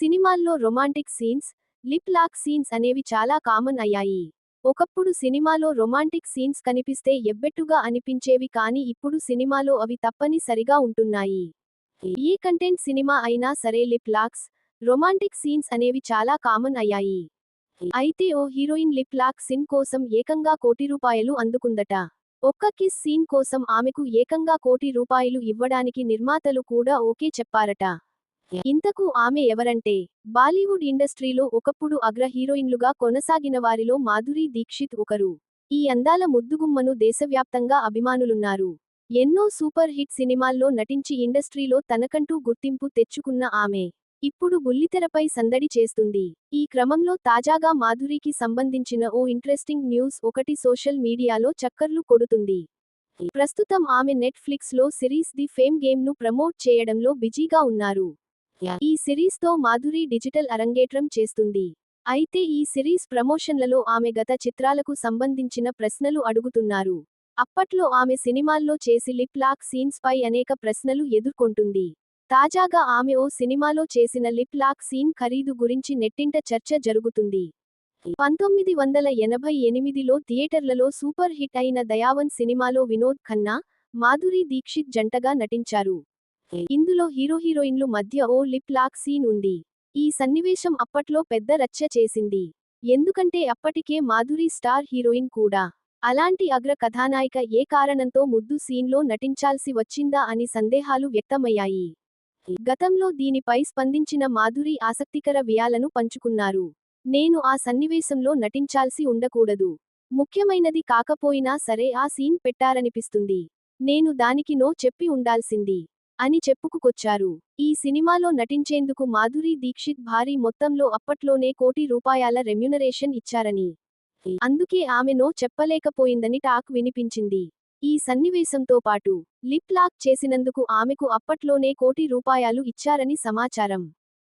సినిమాల్లో romantic scenes, lip lock scenes అనేవి చాలా కామన్ అయ్యాయి. ఒకప్పుడు సినిమాలో రొమాంటిక్ సీన్స్ కనిపిస్తే ఎబ్బెట్టుగా అనిపించేవి, కానీ ఇప్పుడు సినిమాలో అవి తప్పనిసరిగా ఉంటున్నాయి. ఏ కంటెంట్ సినిమా అయినా సరే లిప్ లాక్స్, రొమాంటిక్ సీన్స్ అనేవి చాలా కామన్ అయ్యాయి. అయితే ఓ హీరోయిన్ లిప్ లాక్ సీన్ కోసం ఏకంగా ₹1,00,00,000 అందుకుందట. ఒక్క కిస్ సీన్ కోసం ఆమెకు ఏకంగా ₹1,00,00,000 ఇవ్వడానికి నిర్మాతలు కూడా ఓకే చెప్పారట. ఇంతకు ఆమె ఎవరంటే, బాలీవుడ్ ఇండస్ట్రీలో ఒకప్పుడు అగ్ర హీరోయిన్లుగా కొనసాగిన వారిలో మాధురీ దీక్షిత్ ఒకరు. ఈ అందాల ముద్దుగుమ్మను దేశవ్యాప్తంగా అభిమానులున్నారు. ఎన్నో సూపర్ హిట్ సినిమాల్లో నటించి ఇండస్ట్రీలో తనకంటూ గుర్తింపు తెచ్చుకున్న ఆమె ఇప్పుడు బుల్లితెరపై సందడి చేస్తుంది. ఈ క్రమంలో తాజాగా మాధురికి సంబంధించిన ఓ ఇంట్రెస్టింగ్ న్యూస్ ఒకటి సోషల్ మీడియాలో చక్కర్లు కొడుతుంది. ప్రస్తుతం ఆమె నెట్ఫ్లిక్స్ లో సిరీస్ ది ఫేమ్ గేమ్ ను ప్రమోట్ చేయడంలో బిజీగా ఉన్నారు. ఈ సిరీస్ తో మాధురి డిజిటల్ అరంగేట్రం చేస్తుంది. అయితే ఈ సిరీస్ ప్రమోషన్లలో ఆమె గత చిత్రాలకు సంబంధించిన ప్రశ్నలు అడుగుతున్నారు. అప్పట్లో ఆమె సినిమాల్లో చేసి లిప్ లాక్ సీన్స్ పై అనేక ప్రశ్నలు ఎదుర్కొంటుంది. తాజాగా ఆమె ఓ సినిమాలో చేసిన లిప్ లాక్ సీన్ ఖరీదు గురించి నెట్టింట చర్చ జరుగుతుంది. 1988లో థియేటర్లలో సూపర్ హిట్ అయిన దయావన్ సినిమాలో వినోద్ ఖన్నా, మాధురీ దీక్షిత్ జంటగా నటించారు. ఇందులో హీరోయిన్లు మధ్య ఓ లిప్ లాక్ సీన్ ఉంది. ఈ సన్నివేశం అప్పట్లో పెద్ద రచ్చ చేసింది. ఎందుకంటే అప్పటికే మాధురి స్టార్ హీరోయిన్ కూడా. అలాంటి అగ్ర కథానాయిక ఏ కారణంతో ముద్దు సీన్లో నటించాల్సి వచ్చిందా అని సందేహాలు వ్యక్తమయ్యాయి. గతంలో దీనిపై స్పందించిన మాధురి ఆసక్తికర వియాలను పంచుకున్నారు. నేను ఆ సన్నివేశంలో నటించాల్సి ఉండకూడదు. ముఖ్యమైనది కాకపోయినా సరే ఆ సీన్ పెట్టారనిపిస్తుంది. నేను దానికి నో చెప్పి ఉండాల్సింది అని చెప్పుకుకొచ్చారు. ఈ సినిమాలో నటించేందుకు మాధురీ దీక్షిత్ భారీ మొత్తంలో అప్పట్లోనే ₹1,00,00,000 రెమ్యునరేషన్ ఇచ్చారని. అందుకే ఆమె నో చెప్పలేకపోయిందని టాక్ వినిపించింది. ఈ సన్నివేశంతో పాటు లిప్ లాక్ చేసినందుకు ఆమెకు అప్పట్లోనే ₹1,00,00,000 ఇచ్చారని సమాచారం.